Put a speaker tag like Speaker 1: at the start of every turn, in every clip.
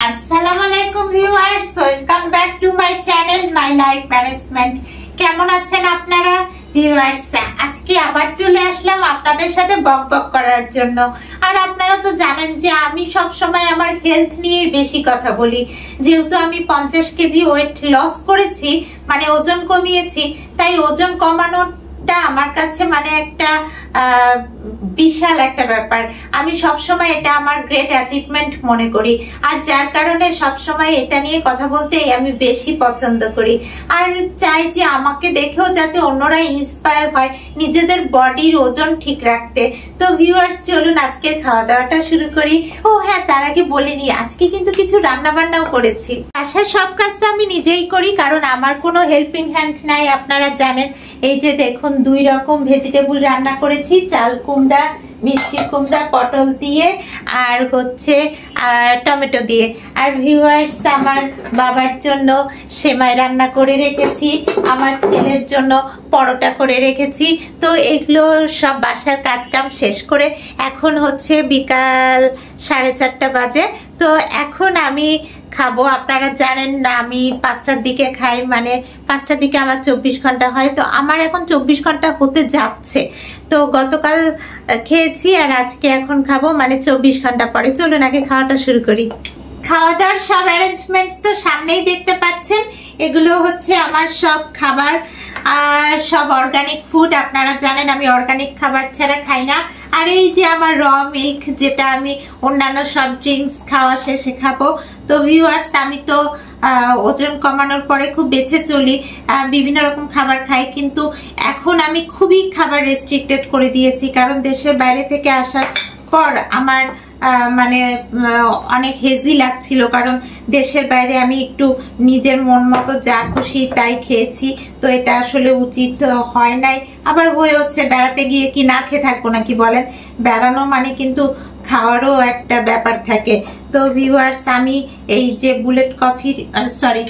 Speaker 1: আসসালামু আলাইকুম viewers, welcome back to my channel my life management. কেমন আছেন আপনারা ভিউয়ার্স? আজকে আবার চলে আসলাম আপনাদের সাথে বকবক করার জন্য। আর আপনারা তো জানেন যে আমি সব সময় আমার হেলথ নিয়ে বেশি কথা বলি। যেহেতু আমি 50 কেজি ওয়েট লস করেছি, মানে ওজন কমিয়েছি, তাই ওজন কমানোটা আমার কাছে মানে একটা বিশাল একটা ব্যাপার। আমি সব সময় এটা আমার গ্রেট অ্যাচিভমেন্ট মনে করি, আর যার কারণে সব সময় এটা নিয়ে কথা বলতেই আমি বেশি পছন্দ করি। আর চাই যে আমাকে দেখেও যাতে অন্যরা ইন্সপায়ার হয় নিজেদের বডির ওজন ঠিক রাখতে। তো ভিউয়ার্স, চলুন আজকের খাওয়া দাওয়াটা শুরু করি। ও হ্যাঁ, তার আগে বলিনি, আজকে কিন্তু কিছু রান্না বান্নাও করেছি। বাসার সব কাজ তো আমি নিজেই করি, কারণ আমার কোনো হেল্পিং হ্যান্ড নাই। আপনারা জানেন, এই যে দেখুন 2 রকম ভেজিটেবল রান্না করেছি, চাল কুমড়া, মিষ্টি কুমড়া, পটল দিয়ে, আর হচ্ছে টমেটো দিয়ে। আর ভিউয়ার্স, আমার বাবার জন্য সেমাই রান্না করে রেখেছি, আমার ছেলের জন্য পরোটা করে রেখেছি। তো এগুলো সব বাসার কাজকাম শেষ করে এখন হচ্ছে বিকাল 4:30 বাজে। তো এখন আমি খাবো। আপনারা জানেন না, আমি 5টার দিকে খাই, মানে 5টার দিকে আমার 24 ঘন্টা হয়। তো আমার এখন 24 ঘন্টা হতে যাচ্ছে। তো গতকাল খেয়েছি আর আজকে এখন খাবো, মানে 24 ঘন্টা পরে। চলুন আগে খাওয়াটা শুরু করি। খাওয়া দাওয়ার সব অ্যারেঞ্জমেন্ট তো সামনেই দেখতে পাচ্ছেন। এগুলো হচ্ছে আমার সব খাবার, আর সব অর্গানিক ফুড। আপনারা জানেন আমি অর্গানিক খাবার ছাড়া খাই না। আর এই যে আমার র মিল্ক, যেটা আমি অন্যান্য সফট ড্রিঙ্কস খাওয়া শেষে খাবো। তো ভিউয়ার্স, আমি তো ওজন কমানোর পরে খুব বেঁচে চলি, বিভিন্ন রকম খাবার খাই, কিন্তু এখন আমি খুবই খাবার রেস্ট্রিক্টেড করে দিয়েছি। কারণ দেশের বাইরে থেকে আসার পর আমার মানে অনেক হেজি লাগছিল, কারণ দেশের বাইরে আমি একটু নিজের মন মতো যা খুশি তাই খেয়েছি। তো এটা আসলে উচিত হয় নাই, আবার হয়ে হচ্ছে। বেড়াতে গিয়ে কি না খেয়ে থাকবো নাকি বলেন? বেড়ানো মানে কিন্তু খাওয়ারও একটা ব্যাপার থাকে। তো ভিউয়ার্স, আমি এই যে বুলেট কফি, সরি,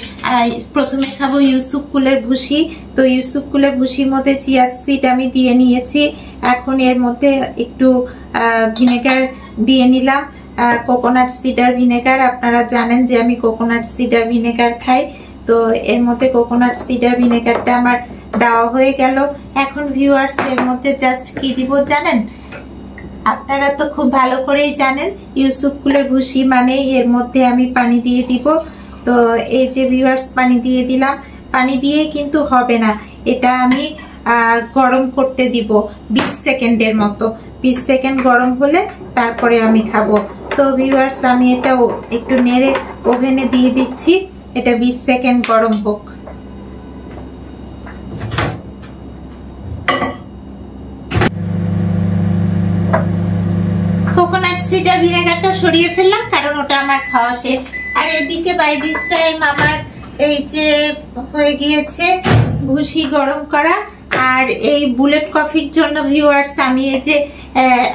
Speaker 1: প্রথমে খাবো ইউসুফ কুলের ভুসি। তো ইউসুফ কুলের ভুসির মধ্যে চিয়া সিড আমি দিয়ে নিয়েছি। এখন এর মধ্যে একটু ভিনেগার দিয়ে নিলাম, কোকোনাট সিডার ভিনেগার। আপনারা জানেন যে আমি কোকোনাট সিডার ভিনেগার খাই। তো এর মধ্যে কোকোনাট সিডার ভিনেগারটা আমার দেওয়া হয়ে গেল। এখন ভিউয়ার্স, এর মধ্যে জাস্ট কি দিব জানেন? আপনারা তো খুব ভালো করেই জানেন, ইউসুফ কুলের ভুসি মানে এর মধ্যে আমি পানি দিয়ে দিব। তো এই যে ভিউয়ার্স, পানি দিয়ে দিলাম। পানি দিয়ে কিন্তু হবে না, এটা আমি গরম করতে দিব 20 সেকেন্ডের মতো। 20 সেকেন্ড গরম হলে তারপরে আমি খাবো। তো ভিউয়ার্স, আমি এটা একটু নেড়ে ওভেনে দিয়ে দিচ্ছি, এটা 20 সেকেন্ড গরম হোক। কোকোনাট সিডার ভিনেগারটা সরিয়ে ফেললাম, কারণ ওটা আমার খাওয়া শেষ। আর এদিকে বাই দিস টাইম আমার এই যে হয়ে গিয়েছে ভুসি গরম করা। আর এই বুলেট কফির জন্য ভিউয়ার্স, আমি এই যে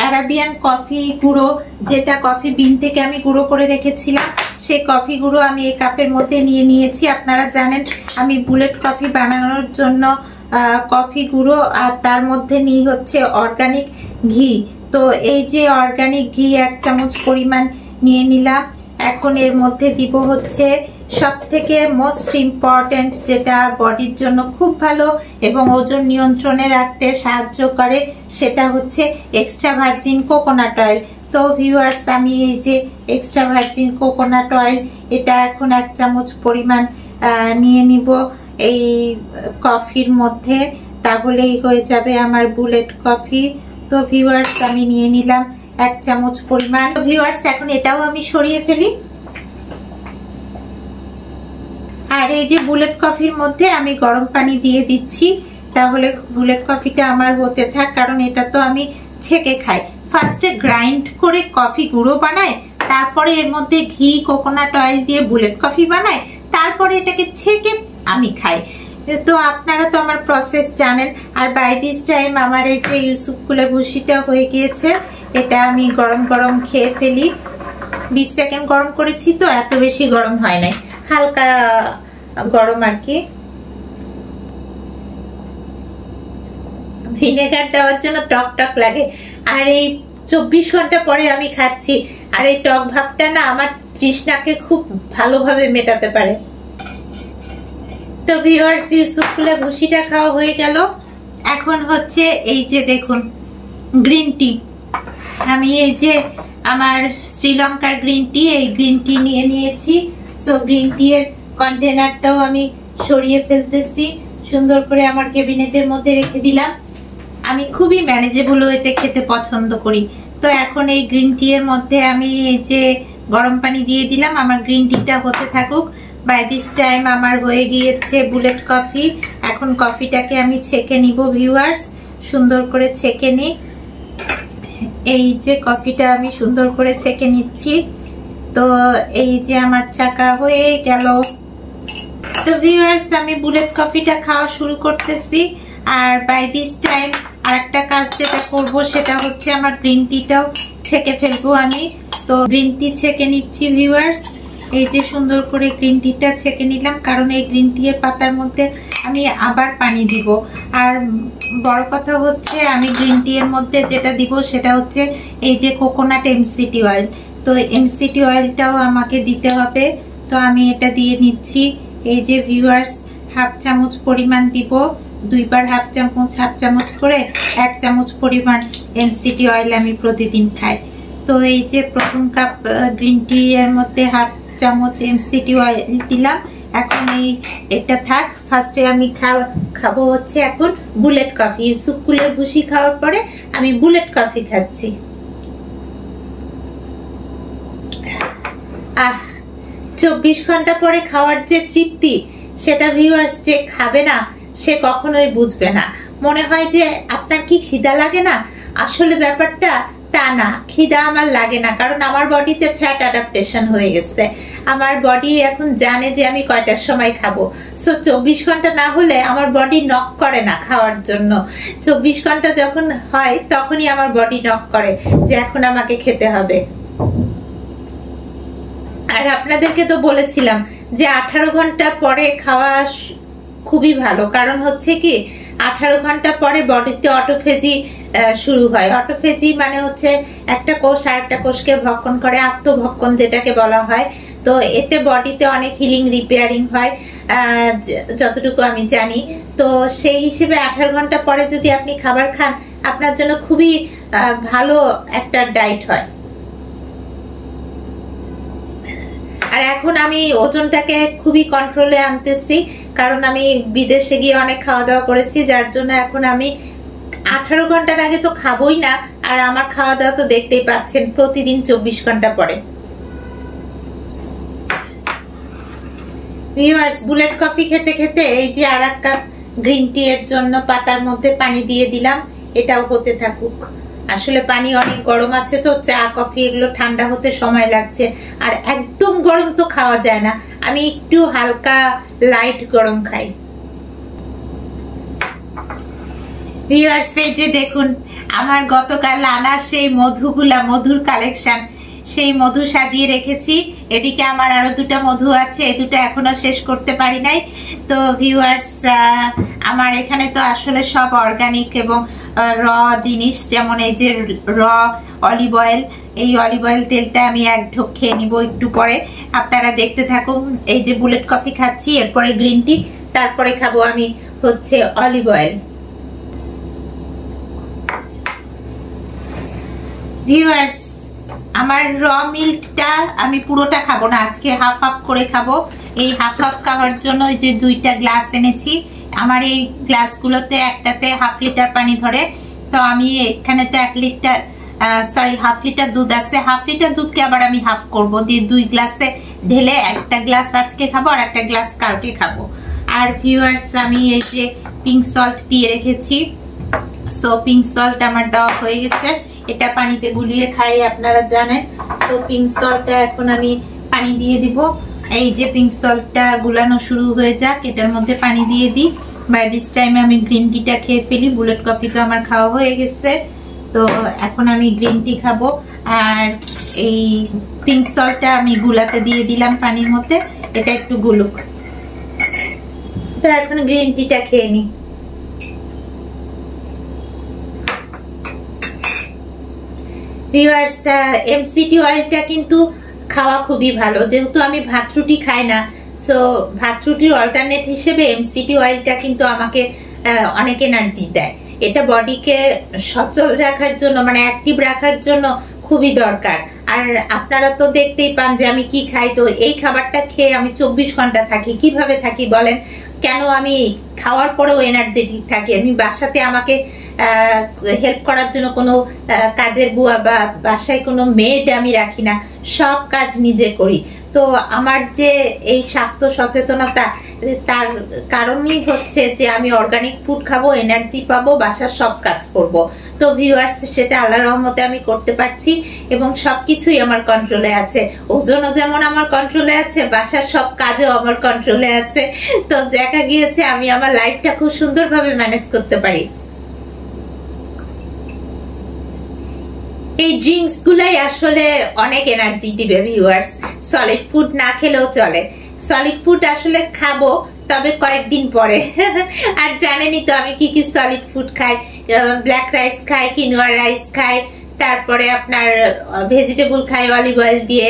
Speaker 1: আরাবিয়ান কফি গুঁড়ো, যেটা কফি বিন থেকে আমি গুঁড়ো করে রেখেছিলাম, সেই কফি গুঁড়ো আমি এই কাপের মধ্যে নিয়ে নিয়েছি। আপনারা জানেন আমি বুলেট কফি বানানোর জন্য কফি গুঁড়ো, আর তার মধ্যে নিয়ে হচ্ছে অর্গানিক ঘি। তো এই যে অর্গানিক ঘি 1 চামচ পরিমাণ নিয়ে নিলাম। এখন এর মধ্যে দিব হচ্ছে সব থেকে মোস্ট ইম্পর্টেন্ট, যেটা বডির জন্য খুব ভালো এবং ওজন নিয়ন্ত্রণে রাখতে সাহায্য করে, সেটা হচ্ছে এক্সট্রা ভার্জিন কোকোনাট অয়েল। তো ভিউয়ার্স, আমি এই যে এক্সট্রা ভার্জিন কোকোনাট অয়েল, এটা এখন 1 চামচ পরিমাণ নিয়ে নিব এই কফির মধ্যে, তাহলেই হয়ে যাবে আমার বুলেট কফি। তো ভিউয়ার্স, আমি নিয়ে নিলাম 1 চামচ পরিমাণ। ভিউয়ার্স, এখন এটাও আমি সরিয়ে ফেলি। আর এই যে বুলেট কফির মধ্যে আমি গরম পানি দিয়ে দিচ্ছি, তাহলে বুলেট কফিটা আমার হতে থাক, কারণ এটা তো আমি ছেঁকে খাই। ফার্স্টে গ্রাইন্ড করে কফি গুঁড়ো বানায়, তারপরে এর মধ্যে ঘি কোকোনাট অয়েল দিয়ে বুলেট কফি বানায়, তারপরে এটাকে ছেঁকে আমি খাই। তো আপনারা তো আমার প্রসেস জানেন। আর বাই দিস টাইম আমার এই যে ইউসুফ কুলের ভুসিটা হয়ে গিয়েছে, এটা আমি গরম গরম খেয়ে ফেলি। 20 সেকেন্ড গরম করেছি, তো এত বেশি গরম হয় নাই, হালকা গরম আর কি। ভিনেগার দেওয়ার জন্য টক টক লাগে, আর এই 24 ঘন্টা পরে আমি খাচ্ছি। আর এই টক ভাবটা না আমার তৃষ্ণাকে খুব ভালোভাবে মেটাতে পারে। তো ভিউয়ার্স, ইউসুফ ফুলের ভুসিটা খাওয়া হয়ে গেল। এখন হচ্ছে এই যে দেখুন গ্রিন টি। আমি এই যে আমার শ্রীলঙ্কার গ্রিন টি, এই গ্রিন টি নিয়ে নিয়েছি। সো গ্রিন টি এর কন্টেনারটাও আমি সরিয়ে ফেলতেছি, সুন্দর করে আমার ক্যাবিনেটের মধ্যে রেখে দিলাম। আমি খুবই ম্যানেজেবল ওয়েতে খেতে পছন্দ করি। তো এখন এই গ্রিন টি এর মধ্যে আমি এই যে গরম পানি দিয়ে দিলাম। আমার গ্রিন টিটা হতে থাকুক। বাই দিস টাইম আমার হয়ে গিয়েছে বুলেট কফি। এখন কফিটাকে আমি ছেঁকে নিব ভিউয়ার্স, সুন্দর করে ছেঁকে নিই। এই যে কফিটা আমি সুন্দর করে ছেঁকে নিচ্ছি। তো এই যে আমার চাকা হয়ে গেল। তো ভিউয়ার্স, আমি বুলেট কফিটা খাওয়া শুরু করতেছি। আর বাই দিস টাইম আর একটা কাজ যেটা করব সেটা হচ্ছে আমার গ্রিন টিটাও ছেঁকে ফেলবো আমি। তো গ্রিন টি ছেঁকে নিচ্ছি ভিউয়ার্স। এই যে সুন্দর করে গ্রিন টিটা ছেঁকে নিলাম, কারণ এই গ্রিন টি এর পাতার মধ্যে আমি আবার পানি দিব। আর বড় কথা হচ্ছে আমি গ্রিন টি এর মধ্যে যেটা দিব সেটা হচ্ছে এই যে কোকোনাট এমসিটি অয়েল। তো এমসিটি অয়েলটাও আমাকে দিতে হবে। তো আমি এটা দিয়ে নিচ্ছি। এই যে ভিউয়ার্স, হাফ চামচ পরিমাণ দিব। দুইবার হাফ চামচ করে 1 চামচ পরিমাণ এমসিটি অয়েল আমি প্রতিদিন খাই। তো এই যে প্রথম কাপ গ্রিন টি এর মধ্যে হাফ চামচ এমসিটি অয়েল দিলাম। এখন এটা থাক। ফার্স্টে আমি খাবো হচ্ছে এখন বুলেট কফি। ইউসুফ ফুলের ভুসি খাওয়ার পরে আমি বুলেট কফি খাচ্ছি। 24 ঘন্টা পরে খাওয়ার যে তৃপ্তি, সেটা ভিউয়ার্স যে খাবে না সে কখনোই বুঝবে না। মনে হয় যে আপনার কি খিদা লাগে না, আসলে ব্যাপারটা তা না। খিদা আমার লাগে না, কারণ আমার বডিতে ফ্যাট অ্যাডাপ্টেশন হয়ে গেছে। আমার বডি এখন জানে যে আমি কয়টার সময় খাবো। সো 24 ঘন্টা না হলে আমার বডি নক করে না খাওয়ার জন্য। 24 ঘন্টা যখন হয় তখনই আমার বডি নক করে যে এখন আমাকে খেতে হবে। আর আপনাদেরকে তো বলেছিলাম যে 18 ঘন্টা পরে খাওয়া খুবই ভালো, কারণ হচ্ছে কি 18 ঘন্টা পরে বডিতে অটোফেজি শুরু হয়। অটোফেজি মানে হচ্ছে একটা কোষ আর একটা কোষকে ভক্ষণ করে, আত্মভক্ষণ যেটাকে বলা হয়। তো এতে বডিতে অনেক হিলিং রিপেয়ারিং হয় যতটুকু আমি জানি। তো সেই হিসেবে 18 ঘন্টা পরে যদি আপনি খাবার খান আপনার জন্য খুবই ভালো একটা ডায়েট হয়। আর এখন আমি ওজনটাকে খুবই কন্ট্রোলে আনতেছি, কারণ আমি বিদেশে গিয়ে অনেক খাওয়া দাওয়া করেছি, যার জন্য এখন আমি 18 ঘন্টার আগে তো খাবোই না। আর আমার খাওয়া দাওয়া তো দেখতেই পাচ্ছেন প্রতিদিন 24 ঘন্টা পরে। ভিউয়ার্স, বুলেট কফি খেতে খেতে এই যে আর এক কাপ গ্রিন টি এর জন্য পাতার মধ্যে পানি দিয়ে দিলাম। এটাও হতে থাকুক। আসলে পানি অনেক গরম আছে, তো চা কফি এগুলো ঠান্ডা হতে সময় লাগছে। আর একদম গরম তো খাওয়া যায় না, আমি একটু হালকা লাইট গরম খাই। ভিউয়ার্স, এই যে দেখুন আমার গতকাল আনা সেই মধুর কালেকশন, সেই মধু সাজিয়ে রেখেছি। এদিকে আমার আরো 2টা মধু আছে, এই 2টা এখনো শেষ করতে পারি নাই। তো ভিউয়ার্স, আমার এখানে তো আসলে সব অর্গানিক এবং র জিনিস, যেমন এই যে র অলিভ অয়েল। এই অলিভ অয়েল তেলটা আমি 1 ঢোক খেয়ে নিব একটু পরে। আপনারা দেখতে থাকুন। এই যে বুলেট কফি খাচ্ছি, এরপরে গ্রিন টি, তারপরে খাবো আমি হচ্ছে অলিভ অয়েল। ভিউয়ার্স, আমার র মিল্কটা আমি পুরোটা খাবো না, আজকে হাফ হাফ করে খাবো। এই হাফ হাফ খাওয়ার জন্য ওই যে 2টা গ্লাস এনেছি। আমার এই গ্লাসগুলোতে একটাতে হাফ লিটার পানি ধরে। তো আমি এখানে তো 1 লিটার হাফ লিটার দুধ আছে। হাফ লিটার দুধকে আবার আমি হাফ করবো, দিয়ে 2 গ্লাসে ঢেলে একটা গ্লাস আজকে খাবো আর একটা গ্লাস কালকে খাবো। আর ভিউয়ার্স, আমি এই যে পিঙ্ক সল্ট দিয়ে রেখেছি। সো পিঙ্ক সল্ট আমার দেওয়া হয়ে গেছে। এটা পানিতে গুলিয়ে খাই, আপনারা জানেন। তো পিঙ্ক সল্টটা এখন আমি পানি দিয়ে দিব। এই যে পিঙ্ক সল্টটা গুলানো শুরু হয়ে যাক, এটার মধ্যে পানি দিয়ে দিই। বাই দিস টাইম আমি গ্রিন টিটা খেয়ে ফেলি। বুলেট কফি তো আমার খাওয়া হয়ে গেছে, তো এখন আমি গ্রিন টি খাবো। আর এই পিঙ্ক সল্টটা আমি গুলাতে দিয়ে দিলাম পানির মধ্যে, এটা একটু গুলুক। তো এখন গ্রিন টিটা খেয়ে নিই। ভিউয়ার্স, এমসিটি অয়েলটা কিন্তু খাওয়া খুবই ভালো। যেহেতু আমি ভাত রুটি খাই না, সো ভাত রুটির অল্টারনেট হিসেবে এমসিটি অয়েলটা কিন্তু আমাকে অনেক এনার্জি দেয়। এটা বডিকে সচল রাখার জন্য, মানে অ্যাক্টিভ রাখার জন্য খুবই দরকার। আর আপনারা তো দেখতেই পান যে আমি কি খাই। তো এই খাবারটা খেয়ে আমি 24 ঘন্টা থাকি। কিভাবে থাকি বলেন? কেন আমি খাওয়ার পরেও এনার্জেটিক থাকি? আমি বাসাতে আমাকে হেল্প করার জন্য কোনো কাজের বুয়া বা বাসায় কোনো মেড আমি রাখি না, সব কাজ নিজে করি। তো আমার যে এই স্বাস্থ্য সচেতনতা, তার কারণই হচ্ছে যে আমি অর্গানিক ফুড খাবো, এনার্জি পাবো, বাসার সব কাজ করব। তো ভিউয়ার্স, সেটা আল্লাহর রহমতে আমি করতে পারছি এবং সবকিছুই আমার কন্ট্রোলে আছে। ওজনও যেমন আমার কন্ট্রোলে আছে, বাসার সব কাজও আমার কন্ট্রোলে আছে। তো দেখা গিয়েছে আমি আমার লাইফটা খুব সুন্দরভাবে ম্যানেজ করতে পারি। এই ড্রিঙ্কস গুলাই আসলে অনেক এনার্জি দিবে ভিউয়ার্স। সলিড ফুড না খেলেও চলে। সলিড ফুড আসলে খাবো, তবে কয়েকদিন পরে। আর জানেনই তো আমি কি কি সলিড ফুড খাই। ব্ল্যাক রাইস খাই, কিনোয়া রাইস খাই, তারপরে আপনার ভেজিটেবল খাই অলিভ অয়েল দিয়ে,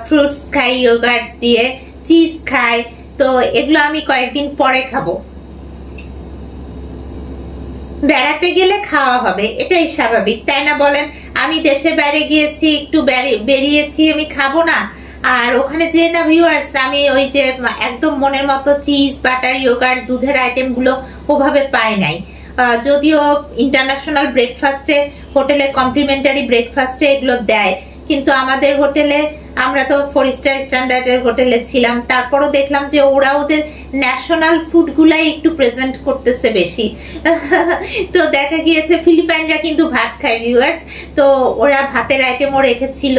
Speaker 1: ফ্রুটস খাই ইয়োগার্ট দিয়ে, চিজ খাই। তো এগুলো আমি কয়েকদিন পরে খাবো। বেড়াতে গেলে খাওয়া হবে, এটাই স্বাভাবিক, তাই না বলেন? আমি দেশের বাইরে গিয়েছি, একটু বেরিয়েছি, আমি খাবো না? আর ওখানে যে না ভিউয়ার্স, আমি ওই যে একদম মনের মতো চিজ, বাটার, ইয়োগার্ট, দুধের আইটেম গুলো ওভাবে পাই নাই। যদিও ইন্টারন্যাশনাল ব্রেকফাস্টে, হোটেলে কমপ্লিমেন্টারি ব্রেকফাস্টে এগুলো দেয়, কিন্তু আমাদের হোটেলে, আমরা তো 4 স্টার স্ট্যান্ডার্ডের হোটেলে ছিলাম, তারপরও দেখলাম যে ওরা ওদের ন্যাশনাল ফুড গুলাই একটু প্রেজেন্ট করতেছে বেশি। তো দেখা গিয়েছে ফিলিপাইনরা কিন্তু ভাত খায় ভিউয়ার্স। তো ওরা ভাতের আইটেমও রেখেছিল,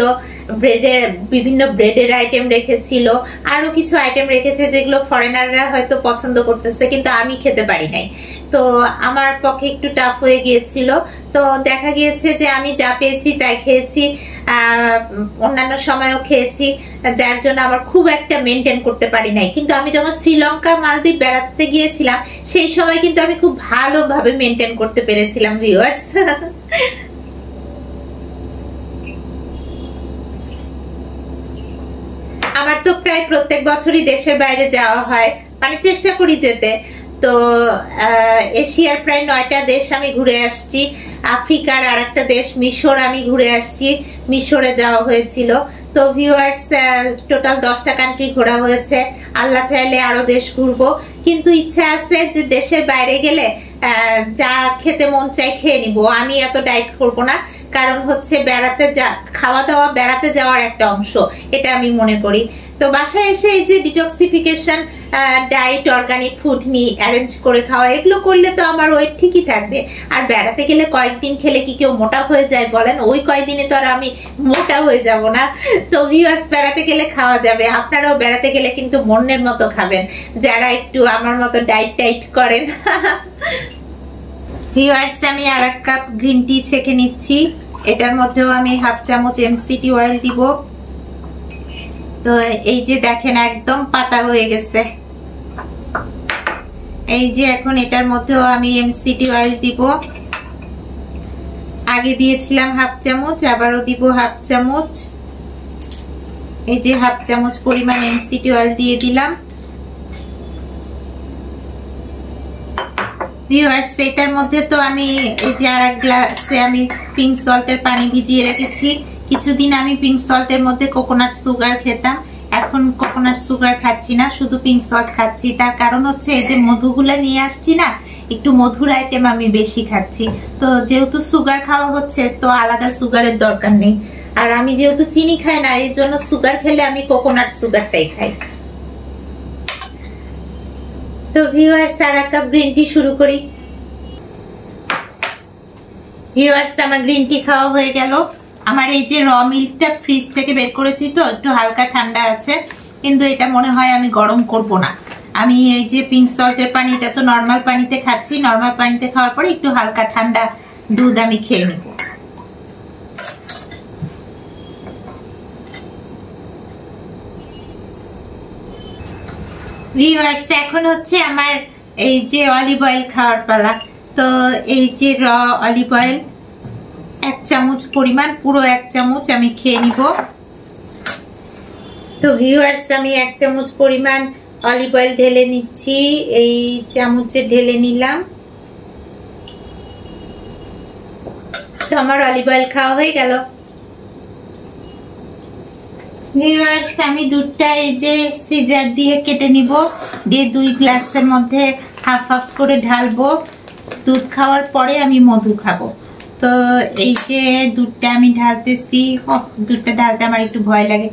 Speaker 1: ব্রেডের বিভিন্ন ব্রেডের আইটেম রেখেছিল, আরো কিছু আইটেম রেখেছে যেগুলো ফরেনাররা হয়তো পছন্দ করতেছে, কিন্তু আমি খেতে পারি নাই। তো আমার পক্ষে একটু টাফ হয়ে গিয়েছিল। তো দেখা গিয়েছে যে আমি যা পেয়েছি তাই খেয়েছি, অন্যান্য সময়ও খেয়েছি, যার জন্য আমার খুব একটা মেনটেন করতে পারি নাই। কিন্তু আমি যখন শ্রীলঙ্কা, মালদ্বীপ বেড়াতে গিয়েছিলাম, সেই সময় কিন্তু আমি খুব ভালোভাবে মেনটেন করতে পেরেছিলাম ভিউয়ার্স। আমার তো প্রায় প্রত্যেক বছরই দেশের বাইরে যাওয়া হয়, মানে চেষ্টা করি যেতে। তো এশিয়ার প্রায় 9টা দেশ আমি ঘুরে আসছি। আফ্রিকার আর একটা দেশ মিশর আমি ঘুরে আসছি, মিশরে যাওয়া হয়েছিল। তো ভিউয়ার্স, টোটাল 10টা কান্ট্রি ঘোরা হয়েছে। আল্লাহ চাইলে আরো দেশ ঘুরবো, কিন্তু ইচ্ছা আছে যে দেশের বাইরে গেলে যা খেতে মন চাই খেয়ে নিব। আমি এত ডায়েট করবো না, কারণ হচ্ছে বেড়াতে খাওয়া দাওয়া বেড়াতে যাওয়ার একটা অংশ, এটা আমি মনে করি। তো বাসায় এসে এই যে ডিটক্সিফিকেশন ডায়েট, অর্গানিক ফুড নিয়ে অ্যারেঞ্জ করে খাওয়া, এগুলো করলে তো আমার ওয়েট ঠিকই থাকবে। আর বেড়াতে গেলে কয়েকদিন খেলে কি কেউ মোটা হয়ে যায় বলেন? ওই কয়েকদিনে তো আর আমি মোটা হয়ে যাব না। তো ভিউয়ার্স, বেড়াতে গেলে খাওয়া যাবে। আপনারাও বেড়াতে গেলে কিন্তু মনের মতো খাবেন, যারা একটু আমার মতো ডায়েট টাইট করেন। ভিউয়ার্স, আমি আর 1 কাপ গ্রিন টি ছেঁকে নিচ্ছি। এটার মধ্যেও আমি 1/2 চামচ এমসিটি অয়েল দিব। তো এই যে দেখেন একদম পাতা হয়ে গেছে। এই যে এখন এটার মধ্যেও আমি এমসিটি অয়েল দিব। আগে দিয়েছিলাম 1/2 চামচ, আবারও দিব 1/2 চামচ। এই যে 1/2 চামচ পরিমাণ এমসিটি অয়েল দিয়ে দিলাম। ভিউয়ার্স, এটার মধ্যে তো আমি এই যে আর 1 গ্লাসে আমি পিঙ্ক সল্টের পানি ভিজিয়ে রেখেছি। কিছুদিন আমি পিঙ্ক সল্টের মধ্যে কোকোনাট সুগার খেতাম, এখন কোকোনাট সুগার খাচ্ছি না, শুধু পিঙ্ক সল্ট খাচ্ছি। তার কারণ হচ্ছে এই যে মধুগুলা নিয়ে আসছি না, একটু মধুর আইটেম আমি বেশি খাচ্ছি। তো যেহেতু সুগার খাওয়া হচ্ছে, তো আলাদা সুগারের দরকার নেই। আর আমি যেহেতু চিনি খাই না, এর জন্য সুগার খেলে আমি কোকোনাট সুগারটাই খাই। তো ভিউয়ার্স, আর 1 কাপ গ্রিন টি শুরু করি। ভিউয়ার্স, আমার গ্রিন টি খাওয়া হয়ে গেল। আমার এই যে র মিল্কটা ফ্রিজ থেকে বের করেছি, তো একটু হালকা ঠান্ডা আছে, কিন্তু এটা মনে হয় আমি গরম করব না। আমি এই যে পিঙ্ক সল্টের পানিটা তো নর্মাল পানিতে খাচ্ছি, নর্মাল পানিতে খাওয়ার পরে একটু হালকা ঠান্ডা দুধ আমি খেয়ে নিব। ভিউয়ার্স, এখন হচ্ছে আমার এই যে অলিভ অয়েল খাওয়ার পালা। তো এই যে র অলিভ অয়েল 1 চামচ পরিমাণ, পুরো 1 চামচ আমি খেয়ে নিব। তো ভিউয়ার্স আমি 1 চামচ পরিমাণ অলিভ অয়েল ঢেলে নিচ্ছি, এই চামচে ঢেলে নিলাম। তো আমার অলিভ অয়েল খাওয়া হয়ে গেল। ভিউয়ার্স আমি দুধটা এই যে সিজার দিয়ে কেটে নিব, দিয়ে 2 গ্লাসের মধ্যে হাফ হাফ করে ঢালবো। দুধ খাওয়ার পরে আমি মধু খাবো। তো এই যে দুধটা আমি ঢালতেছি, দুধটা ঢালতে আমার একটু ভয় লাগে।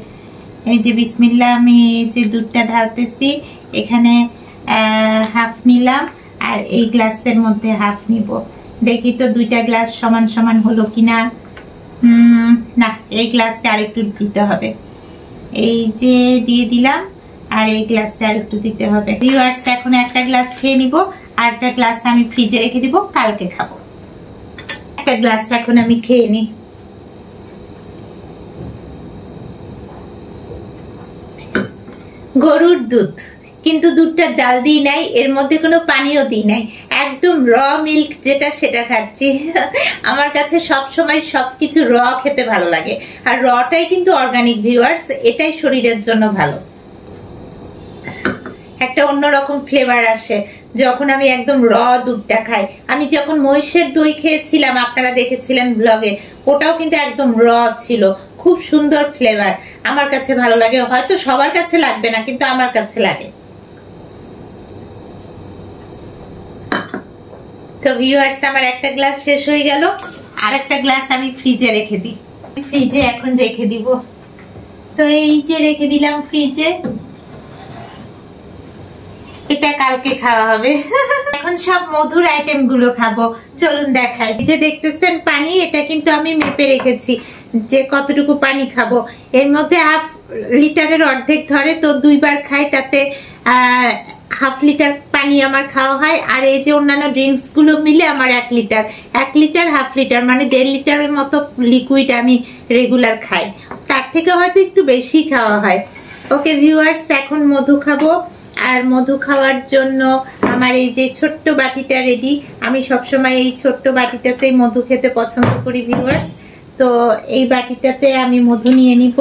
Speaker 1: এই যে বিসমিল্লাহ, আমি যে দুধটা ঢালতেছি এখানে হাফ নিলাম আর এই গ্লাসের মধ্যে হাফ নিব। দেখি তো 2টা গ্লাস সমান সমান হলো কিনা। না, এই গ্লাসে আরেকটু দিতে হবে। এই যে দিয়ে দিলাম, আর এই গ্লাসে আরেকটু দিতে হবে। ভিউয়ার্স এখন একটা গ্লাস খেয়ে নিব, আর একটা গ্লাস আমি ফ্রিজে রেখে দিব, কালকে খাবো। একটা গ্লাস এখন আমি খেয়ে নিই। গরুর দুধ, কিন্তু দুধটা জাল দিই নাই, এর মধ্যে কোনো পানিও দিই নাই, একদম র মিল্ক যেটা সেটা খাচ্ছি। আমার কাছে সব সময় সবকিছু র খেতে ভালো লাগে, আর রটাই কিন্তু অর্গানিক ভিউয়ার্স, এটাই শরীরের জন্য ভালো। একটা অন্যরকম ফ্লেভার আসে যখন আমি একদম র দুধটা খাই। আমি যখন মহিষের দই খেয়েছিলাম, আপনারা দেখেছিলেন ব্লগে, ওটাও কিন্তু একদম র ছিল, খুব সুন্দর ফ্লেভার। আমার কাছে ভালো লাগে, হয়তো সবার কাছে লাগবে না, কিন্তু আমার কাছে লাগে। তো ভিউয়ার্স আমার একটা গ্লাস শেষ হয়ে গেল, আর একটা গ্লাস আমি ফ্রিজে রেখে দিই। ফ্রিজে এখন রেখে দিব। তো এই যে রেখে দিলাম ফ্রিজে, এটা কালকে খাওয়া হবে। এখন সব মধুর আইটেম গুলো খাবো, চলুন দেখাই। যে দেখতেছেন পানি, এটা কিন্তু আমি মেপে রেখেছি যে কতটুকু পানি খাবো। এর মধ্যে হাফ লিটারের অর্ধেক ধরে, তো 2 বার খাই, তাতে হাফ লিটার পানি আমার খাওয়া হয়। আর এই যে অন্যান্য ড্রিঙ্কস গুলো মিলে আমার 1 লিটার, 1 লিটার হাফ লিটার মানে 1.5 লিটারের মতো লিকুইড আমি রেগুলার খাই। তার থেকে হয়তো একটু বেশি খাওয়া হয়। ওকে ভিউয়ার্স, এখন মধু খাবো। আর মধু খাওয়ার জন্য আমার এই যে ছোট্ট বাটিটা রেডি। আমি সবসময় এই ছোট্ট বাটিটাতেই মধু খেতে পছন্দ করি ভিউয়ার্স। তো এই বাটিটাতে আমি মধু নিয়ে নিব।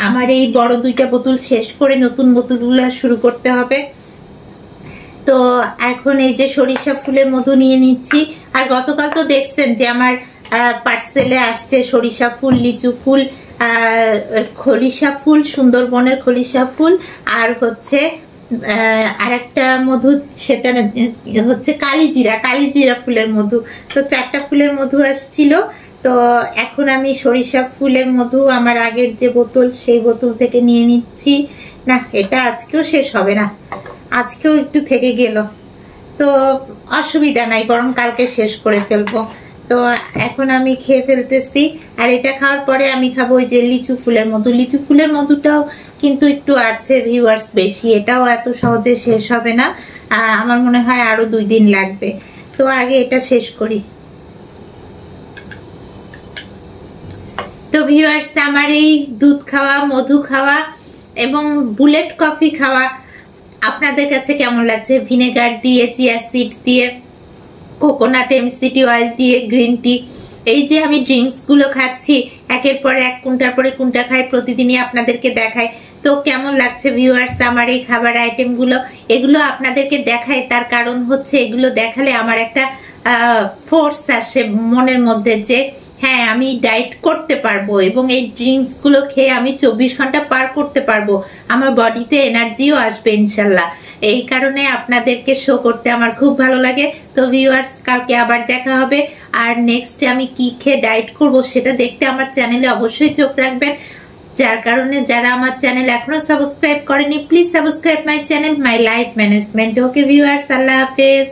Speaker 1: আমার এই বড় 2টা বোতল শেষ করে নতুন বোতলগুলো শুরু করতে হবে। তো এখন এই যে সরিষা ফুলের মধু নিয়ে নিচ্ছি। আর গতকাল তো দেখছেন যে আমার পার্সেলে আসছে সরিষা ফুল, লিচু ফুল, খলিশা ফুল, সুন্দরবনের খলিশা ফুল, আর হচ্ছে আরেকটা মধু, সেটা হচ্ছে কালিজিরা ফুলের মধু। তো 4টা ফুলের মধু আসছিল। তো এখন আমি সরিষা ফুলের মধু আমার আগের যে বোতল, সেই বোতল থেকে নিয়ে নিচ্ছি। না, এটা আজকেও শেষ হবে না, আজকেও একটু থেকে গেল, তো অসুবিধা নাই, বরং কালকে শেষ করে ফেলবো। তো এখন আমি খেয়ে ফেলতেছি। আর এটা খাওয়ার পরে আমি খাবো ওই যে লিচু ফুলের মধু। লিচু ফুলের মধুটাও কিন্তু একটু আছে ভিউয়ার্স বেশি, এটাও এত সহজে শেষ হবে না, আমার মনে হয় আরো 2 দিন লাগবে। তো আগে এটা শেষ করি। তো ভিউয়ার্স আমার এই দুধ খাওয়া, মধু খাওয়া এবং বুলেট কফি খাওয়া আপনাদের কাছে কেমন লাগছে? ভিনেগার দিয়ে, চিয়া সিড দিয়ে, কোকোনাট এমসিটি অয়েল দিয়ে, গ্রিন টি, এই যে আমি ড্রিঙ্কস গুলো খাচ্ছি, একের পর এক, কোনটার পরে কোনটা খাই, প্রতিদিনই আপনাদেরকে দেখাই। তো কেমন লাগছে ভিউয়ার্স আমার এই খাবার আইটেম গুলো? এগুলো আপনাদেরকে দেখাই, তার কারণ হচ্ছে এগুলো দেখালে আমার একটা ফোর্স আসে মনের মধ্যে যে হ্যাঁ আমি ডায়েট করতে পারবো, এবং এই ড্রিঙ্কস গুলো খেয়ে আমি 24 ঘন্টা পার করতে পারবো, আমার বডিতে এনার্জিও আসবে ইনশাল্লাহ। এই কারণে আপনাদেরকে শো করতে আমার খুব ভালো লাগে। তো ভিউয়ার্স কালকে আবার দেখা হবে, আর নেক্সট আমি কি খেয়ে ডায়েট করবো সেটা দেখতে আমার চ্যানেলে অবশ্যই চোখ রাখবেন। যার কারণে যারা আমার চ্যানেল এখনো সাবস্ক্রাইব করেনি, please subscribe my channel, my life management. Okay viewers, আল্লাহ হাফেজ।